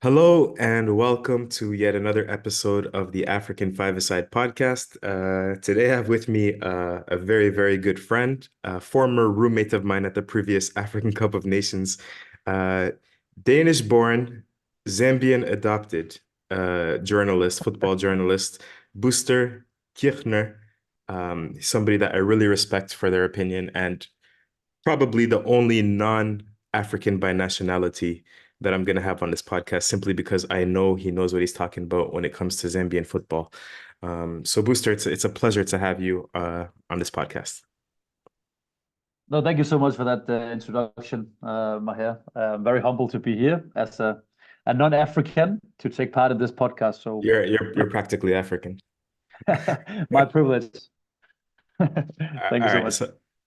Hello and welcome to yet another episode of the African Five-A-Side podcast. Today I have with me a very, very good friend, a former roommate of mine at the previous African Cup of Nations, uh, Danish-born, Zambian adopted journalist, football journalist, Buster Kirchner, somebody that I really respect for their opinion and probably the only non-African by nationality that I'm going to have on this podcast simply because I know he knows what he's talking about when it comes to Zambian football. So Booster, it's a pleasure to have you on this podcast. No, thank you so much for that introduction, Maher. I'm very humbled to be here as a non-African to take part in this podcast. So, You're practically African. my privilege. All Thank you so right. much.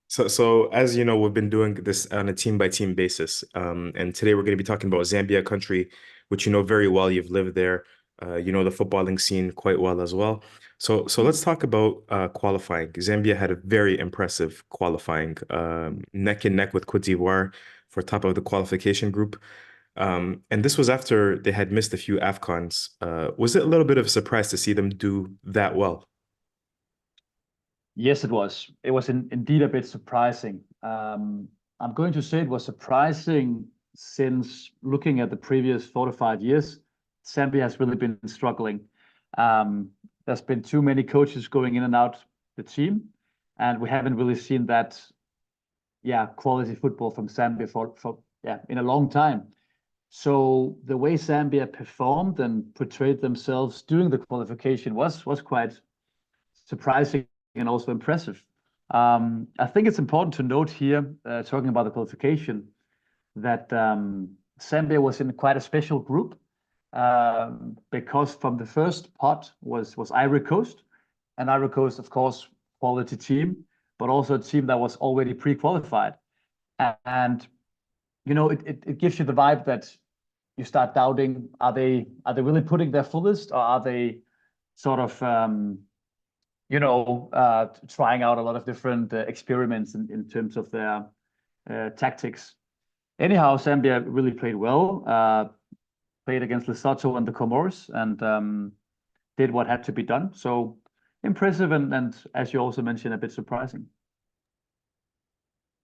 So as you know, we've been doing this on a team by team basis. And today we're going to be talking about Zambia, country, which you know very well. You've lived there. You know the footballing scene quite well as well. So let's talk about qualifying. Zambia had a very impressive qualifying, neck and neck with Côte d'Ivoire for top of the qualification group. And this was after they had missed a few Afcons. Was it a little bit of a surprise to see them do that well? Yes, it was. It was indeed a bit surprising. I'm going to say it was surprising since looking at the previous 4 to 5 years, Zambia has really been struggling. There's been too many coaches going in and out the team, and we haven't really seen that, yeah, quality football from Zambia for in a long time. So the way Zambia performed and portrayed themselves during the qualification was quite surprising and also impressive. I think it's important to note here, talking about the qualification, that Zambia was in quite a special group because from the first pot was Ivory Coast, and Ivory Coast, of course, quality team, but also a team that was already pre-qualified. And it gives you the vibe that you start doubting, are they really putting their fullest, or are they sort of trying out a lot of different experiments in terms of their tactics. Anyhow, Zambia really played well, played against Lesotho and the Comoros, and did what had to be done. So impressive, and as you also mentioned, a bit surprising.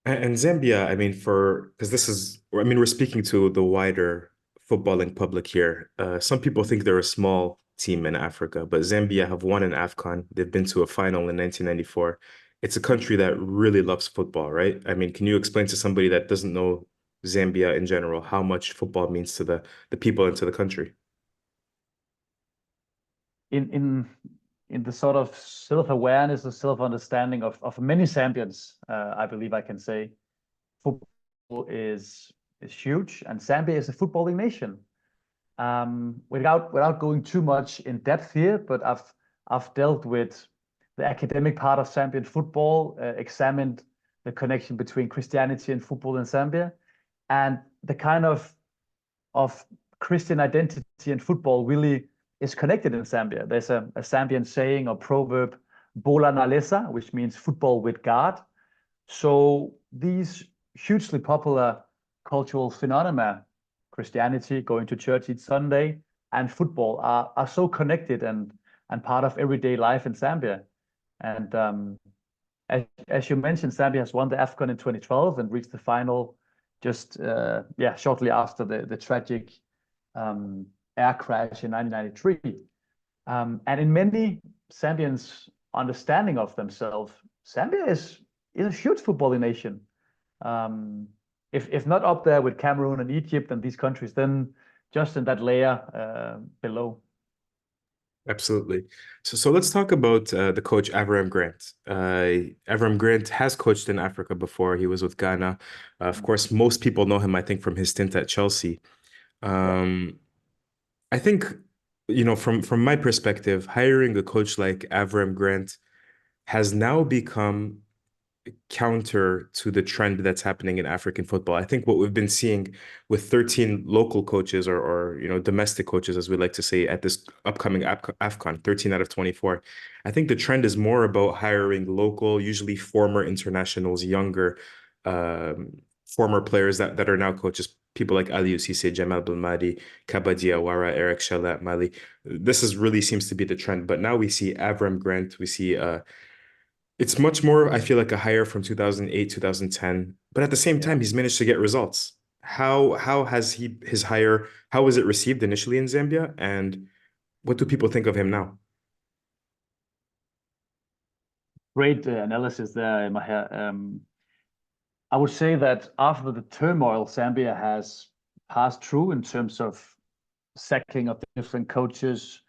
And Zambia, I mean, because I mean, we're speaking to the wider footballing public here. Some people think they're a small team in Africa, but Zambia have won an Afcon. They've been to a final in 1994. It's a country that really loves football, right? I mean, can you explain to somebody that doesn't know Zambia in general how much football means to the people and to the country? In the sort of self-awareness or self-understanding of many Zambians, I believe I can say football is huge, and Zambia is a footballing nation. Without going too much in depth here, but I've dealt with the academic part of Zambian football, examined the connection between Christianity and football in Zambia, and the kind of Christian identity and football really is connected in Zambia. There's a Zambian saying or proverb, "Bola na lesa," which means football with God. So these hugely popular cultural phenomena, Christianity, going to church each Sunday, and football are so connected and part of everyday life in Zambia. And as you mentioned, Zambia has won the Afcon in 2012 and reached the final just shortly after the tragic air crash in 1993. And in many Zambians' understanding of themselves, Zambia is a huge footballing nation. If not up there with Cameroon and Egypt and these countries, then just in that layer below. Absolutely. So let's talk about the coach Avram Grant. Avram Grant has coached in Africa before. He was with Ghana. Of course, most people know him, I think, from his stint at Chelsea. Yeah. Um, I think, you know, from my perspective, hiring a coach like Avram Grant has now become counter to the trend that's happening in African football. I think what we've been seeing with 13 local coaches or you know domestic coaches, as we like to say, at this upcoming Afcon, 13 out of 24. I think the trend is more about hiring local, usually former internationals, younger, former players that are now coaches, people like Aliou Cissé, Jamal Belmadi, Kaba Diawara, Eric Shalat Mali. This is really seems to be the trend. But now we see Avram Grant, we see it's much more, I feel like a hire from 2008, 2010. But at the same Yeah. time, he's managed to get results. How has his hire, how was it received initially in Zambia? And what do people think of him now? Great analysis there, Maher. I would say that after the turmoil Zambia has passed through in terms of sacking of different coaches,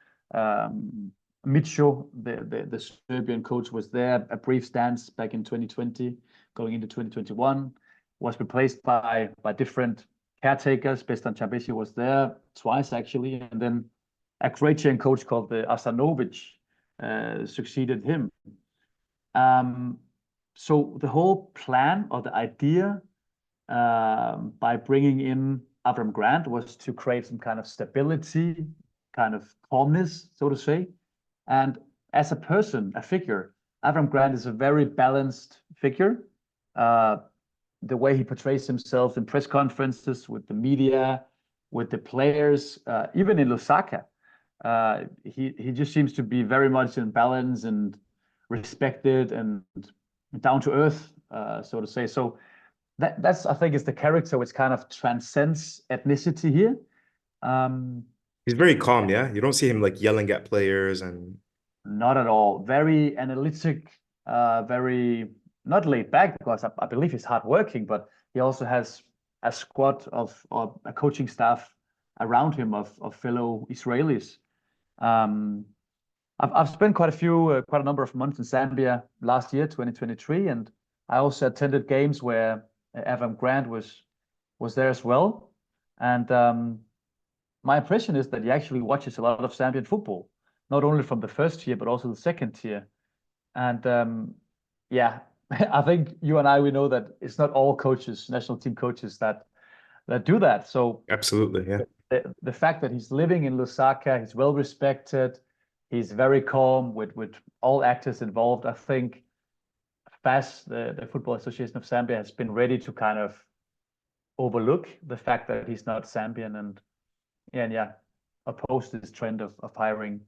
Micho, the Serbian coach, was there a brief stance back in 2020, going into 2021, was replaced by different caretakers. Bestan Čabeši was there twice actually, and then a Croatian coach called the Asanovic succeeded him. So the whole plan or the idea by bringing in Avram Grant was to create some kind of stability, kind of calmness, so to say. And as a person, a figure, Avram Grant is a very balanced figure. The way he portrays himself in press conferences with the media, with the players, even in Lusaka, he just seems to be very much in balance and respected and down to earth, so to say. So that's I think is the character which kind of transcends ethnicity here. He's very calm, yeah? You don't see him like yelling at players and Not at all. Very analytic, very not laid back because I believe he's hardworking, but he also has a squad of or a coaching staff around him of fellow Israelis. Um, I've spent quite a number of months in Zambia last year, 2023, and I also attended games where Avram Grant was there as well. And my impression is that he actually watches a lot of Zambian football, not only from the first tier but also the second tier. And yeah, I think you and I we know that it's not all coaches, national team coaches that do that. So absolutely, yeah. the fact that he's living in Lusaka, he's well respected, he's very calm with all actors involved. I think FAS, the Football Association of Zambia, has been ready to kind of overlook the fact that he's not Zambian and yeah, oppose this trend of hiring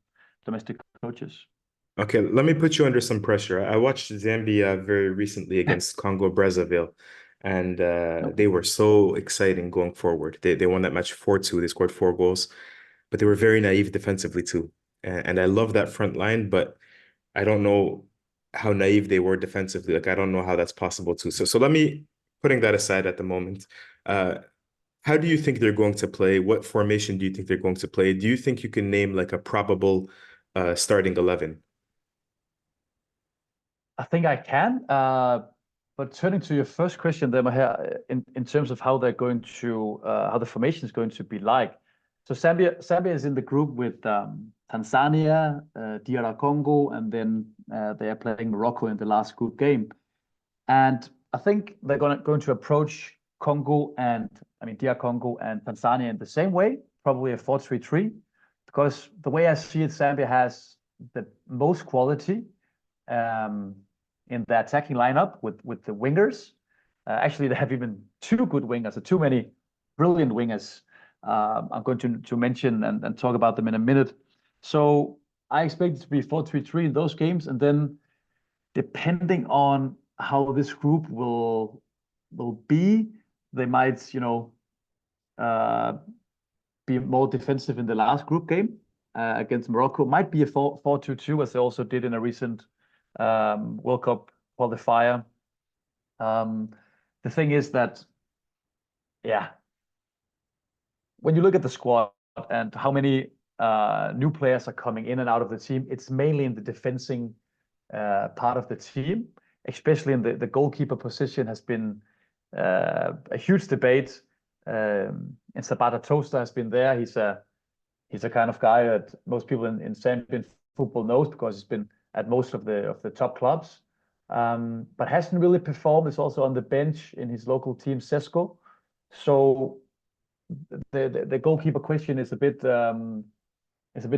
domestic coaches. Okay, let me put you under some pressure. I watched Zambia very recently against Congo Brazzaville, and they were so exciting going forward. They won that match 4-2. They scored 4 goals, but they were very naive defensively too. And I love that front line, but I don't know how naive they were defensively. Like I don't know how that's possible too. So let me putting that aside at the moment. Uh, how do you think they're going to play? What formation do you think they're going to play? Do you think you can name like a probable starting 11? I think I can. But turning to your first question there, Maher, in terms of how they're going to how the formation is going to be like. So Zambia is in the group with Tanzania, DR Congo, and then they are playing Morocco in the last group game. And I think they're going to approach Congo and I mean DR Congo and Tanzania in the same way, probably a 4-3-3, because the way I see it, Zambia has the most quality in the attacking lineup with the wingers. Actually, they have even two good wingers, or too many brilliant wingers. I'm going to mention and talk about them in a minute. So I expect it to be 4-3-3 in those games, and then depending on how this group will be, they might be more defensive in the last group game against Morocco. Might be a 4-2-2 as they also did in a recent World Cup qualifier. The thing is that, yeah, when you look at the squad and how many new players are coming in and out of the team, it's mainly in the defending part of the team, especially in the goalkeeper position has been a huge debate. And Sabata Toaster has been there. He's a kind of guy that most people in Zambian football knows because he's been at most of the top clubs, but hasn't really performed. He's also on the bench in his local team, Sesco. So the goalkeeper question is a bit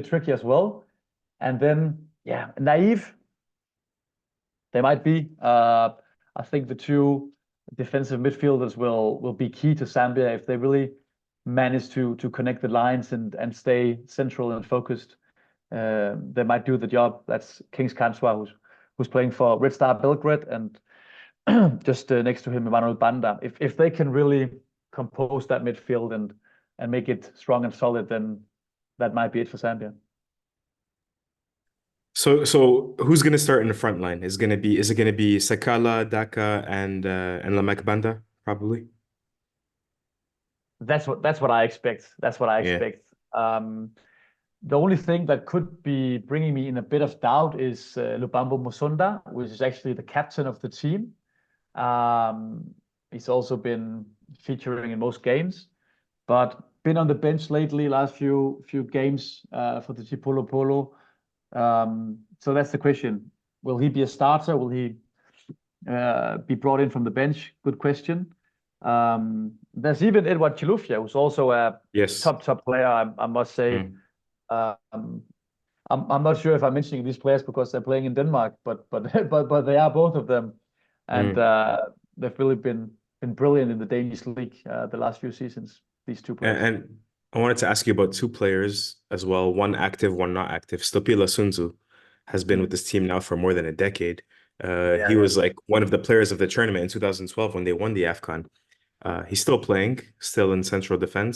tricky as well. And then yeah, naive. They might be. I think defensive midfielders will be key to Zambia if they really manage to connect the lines and stay central and focused. They might do the job. That's Kings Kanswa, who's playing for Red Star Belgrade, and just next to him, Emmanuel Banda. If they can really compose that midfield and make it strong and solid, then that might be it for Zambia. So who's gonna start in the front line? Is it gonna be Sakala, Daka, and Lamek Banda, probably? That's what I expect. That's what I Yeah. expect. The only thing that could be bringing me in a bit of doubt is Lubambo Musonda, which is actually the captain of the team. He's also been featuring in most games, but been on the bench lately, last few games for the Chipolopolo. So that's the question. Will he be a starter? Will he be brought in from the bench? Good question. There's even Edward Chilufya, who's also a Yes. top player, I must say. Mm, Um, I'm not sure if I'm mentioning these players because they're playing in Denmark, but they are both of them, and mm. they've really been brilliant in the Danish league the last few seasons. These two players. And I wanted to ask you about two players as well, one active, one not active. Stopila Sunzu has been with Mm. this team now for more than a decade. Yeah, He yeah. was like one of the players of the tournament in 2012 when they won the Afcon. He's still playing, still in central defense.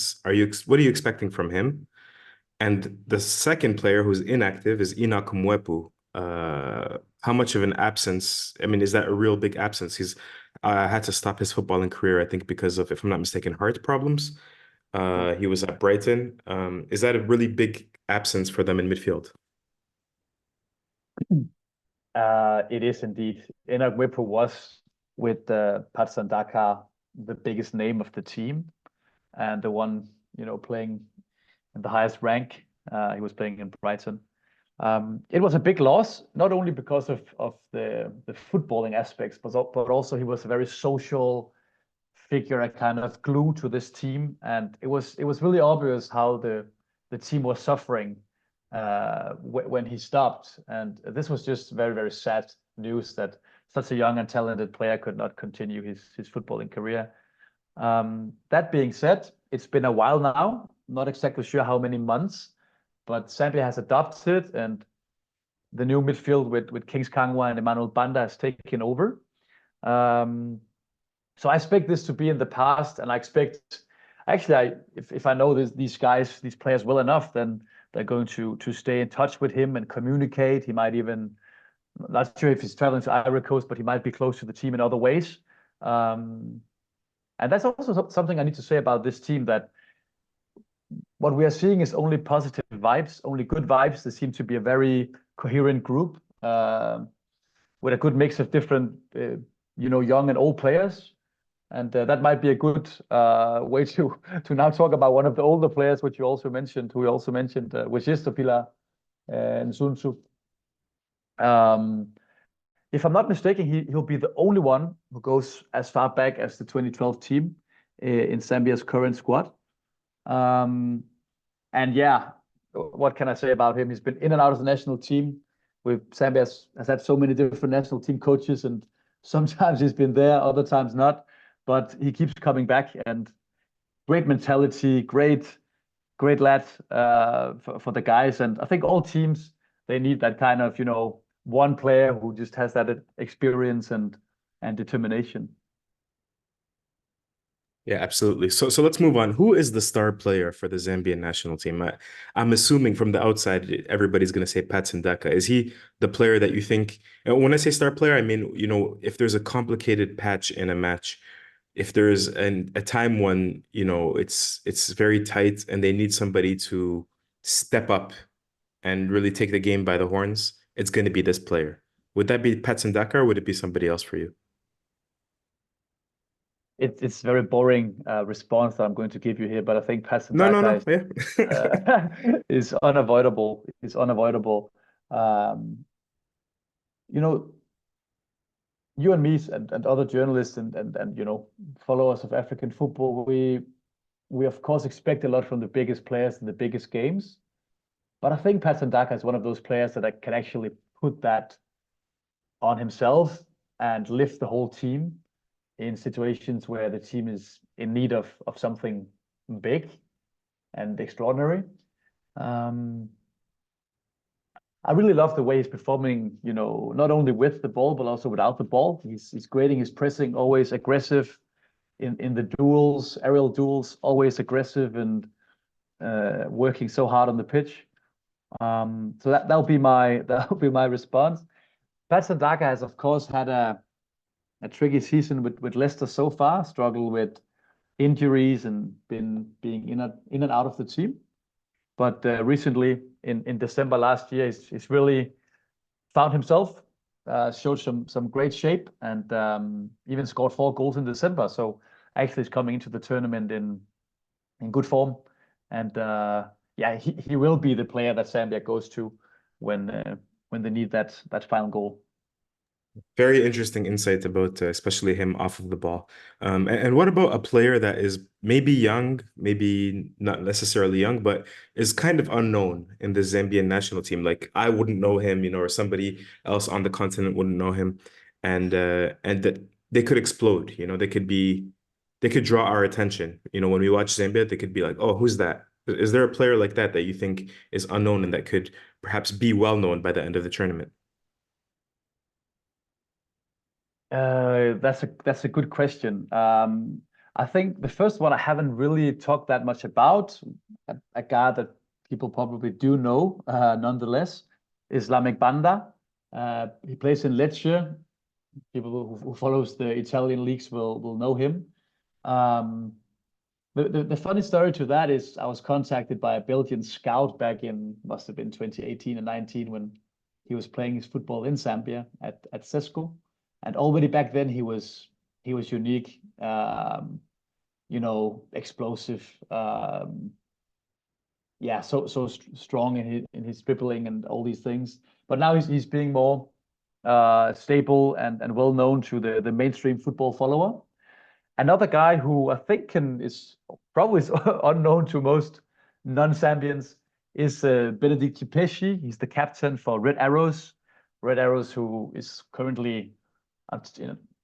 What are you expecting from him? And the second player who's inactive is Enoch Mwepu. How much of an absence? I mean, is that a real big absence? He's had to stop his footballing career, I think, because of, if I'm not mistaken, heart problems. Yeah. He was at Brighton. Is that a really big absence for them in midfield? It is indeed. Enoch Whipper was with Patson Dakar the biggest name of the team and the one playing in the highest rank. He was playing in Brighton. It was a big loss, not only because of the footballing aspects, but also he was a very social figure, a kind of glue to this team, and it was really obvious how the team was suffering when he stopped, and this was just very very sad news that such a young and talented player could not continue his footballing career. That being said, it's been a while now, not exactly sure how many months, but Zambia has adopted, and the new midfield with Kings Kangwa and Emmanuel Banda has taken over. Um, so I expect this to be in the past, and I expect actually, if I know these guys, these players well enough, then they're going to stay in touch with him and communicate. He might even, not sure if he's traveling to Ivory Coast, but he might be close to the team in other ways. Um, and that's also something I need to say about this team, that what we are seeing is only positive vibes, only good vibes. They seem to be a very coherent group with a good mix of different, young and old players. And that might be a good way to now talk about one of the older players, which you also mentioned, which is Topila and Sunsu. If I'm not mistaken, he'll be the only one who goes as far back as the 2012 team in Zambia's current squad. Um, and yeah, what can I say about him? He's been in and out of the national team. Zambia has had so many different national team coaches, and sometimes he's been there, other times not. But he keeps coming back, and great mentality, great lad for the guys. And I think all teams, they need that kind of one player who just has that experience and determination. Yeah, absolutely. So let's move on. Who is the star player for the Zambian national team? I'm assuming from the outside, everybody's going to say Patson Daka. Is he the player that you think? And when I say star player, I mean, if there's a complicated patch in a match, if there's a time when, it's very tight and they need somebody to step up and really take the game by the horns, it's going to be this player. Would that be Patson Daka or would it be somebody else for you? It's very boring response that I'm going to give you here, but I think Patson No, no, Daka no. Yeah. is unavoidable. Is unavoidable. Um, you know, you and me and other journalists and followers of African football, we of course expect a lot from the biggest players in the biggest games. But I think Patson Daka is one of those players that can actually put that on himself and lift the whole team. in situations where the team is in need of something big and extraordinary. I really love the way he's performing, not only with the ball, but also without the ball. He's creating his pressing, always aggressive in the duels, aerial duels, always aggressive and working so hard on the pitch. So that'll be my response. Patson Daka has, of course, had a tricky season with Leicester so far, struggled with injuries and been being in and out of the team. But recently, in December last year, he's really found himself, showed some great shape, and even scored 4 goals in December. So actually, he's coming into the tournament in good form, and yeah, he will be the player that Zambia goes to when they need that final goal. Very interesting insight about especially him off of the ball. And what about a player that is maybe young, maybe not necessarily young, but is kind of unknown in the Zambian national team? Like I wouldn't know him, or somebody else on the continent wouldn't know him, and that they could explode. They could draw our attention. When we watch Zambia, they could be like, "Oh, who's that?" Is there a player like that you think is unknown and that could perhaps be well known by the end of the tournament? That's a good question. I think the first one I haven't really talked that much about, a guy that people probably do know, nonetheless, is Lamek Banda. He plays in Lecce. People who follows the Italian leagues will know him. Um, the funny story to that is I was contacted by a Belgian scout back in, must have been 2018 and 19, when he was playing his football in Zambia at Sesco. And already back then he was unique, explosive, yeah, so strong in his dribbling and all these things. But now he's being more stable and well known to the mainstream football follower. Another guy who I think is probably unknown to most non-Zambians is Benedict Kipeshi. He's the captain for Red Arrows. Red Arrows, who is currently,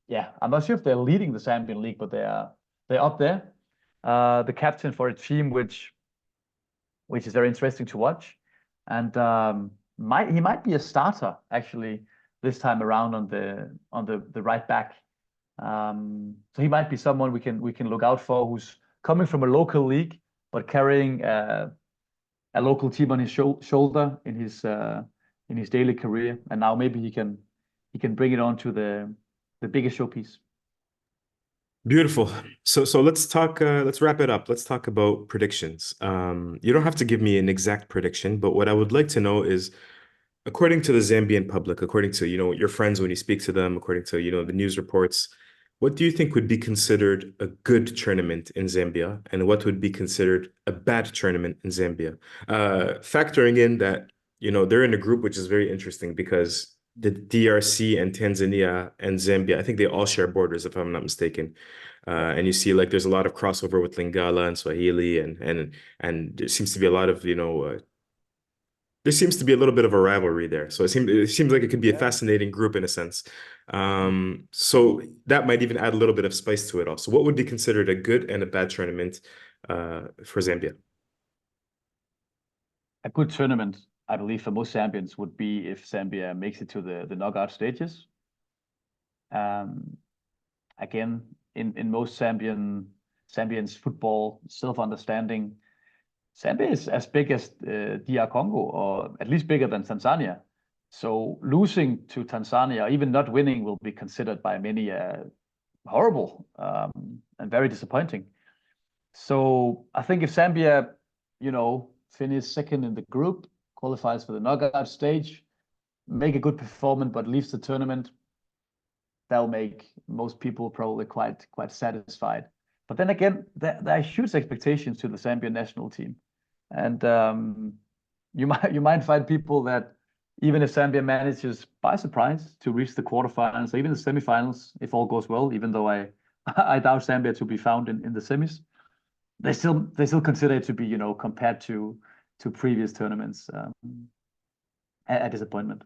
yeah, I'm not sure if they're leading the Zambian league, but they're up there. The captain for a team which is very interesting to watch, and he might be a starter actually this time around on the right back. So he might be someone we can look out for, who's coming from a local league but carrying a local team on his shoulder in his daily career, and now maybe he can bring it on to the biggest showpiece. Beautiful. So let's wrap it up. Let's talk about predictions. You don't have to give me an exact prediction, but what I would like to know is, according to the Zambian public, according to, your friends when you speak to them, according to, the news reports, what do you think would be considered a good tournament in Zambia, and what would be considered a bad tournament in Zambia? Factoring in that, they're in a group which is very interesting because the DRC and Tanzania and Zambia, I think they all share borders, if I'm not mistaken. And you see like there's a lot of crossover with Lingala and Swahili, and there seems to be a lot of, there seems to be a little bit of a rivalry there. So it seems like it could be a Yeah. fascinating group in a sense. So that might even add a little bit of spice to it all. So what would be considered a good and a bad tournament for Zambia? A good tournament, I believe, for most Zambians would be if Zambia makes it to the knockout stages. Um, Again, in most Zambians football self-understanding, Zambia is as big as DR Congo, or at least bigger than Tanzania. So losing to Tanzania, or even not winning, will be considered by many horrible, and very disappointing. So I think if Zambia, finish second in the group, qualifies for the knockout stage, make a good performance, but leaves the tournament, that'll make most people probably quite satisfied. But then again, there are huge expectations to the Zambian national team, and you might find people that even if Zambia manages by surprise to reach the quarterfinals or even the semifinals, if all goes well, even though I I doubt Zambia to be found in the semis, they still consider it to be, compared to previous tournaments, a disappointment.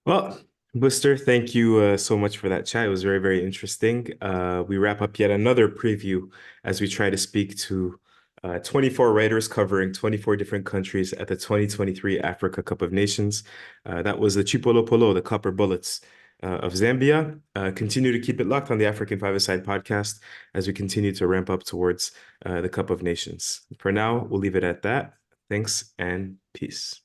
Well, Buster, thank you so much for that chat. It was very, very interesting. We wrap up yet another preview as we try to speak to 24 writers covering 24 different countries at the 2023 Africa Cup of Nations. That was the Chipolopolo, the Copper Bullets of Zambia. Continue to keep it locked on the African Five-A-Side podcast as we continue to ramp up towards the Cup of Nations. For now, we'll leave it at that. Thanks and peace.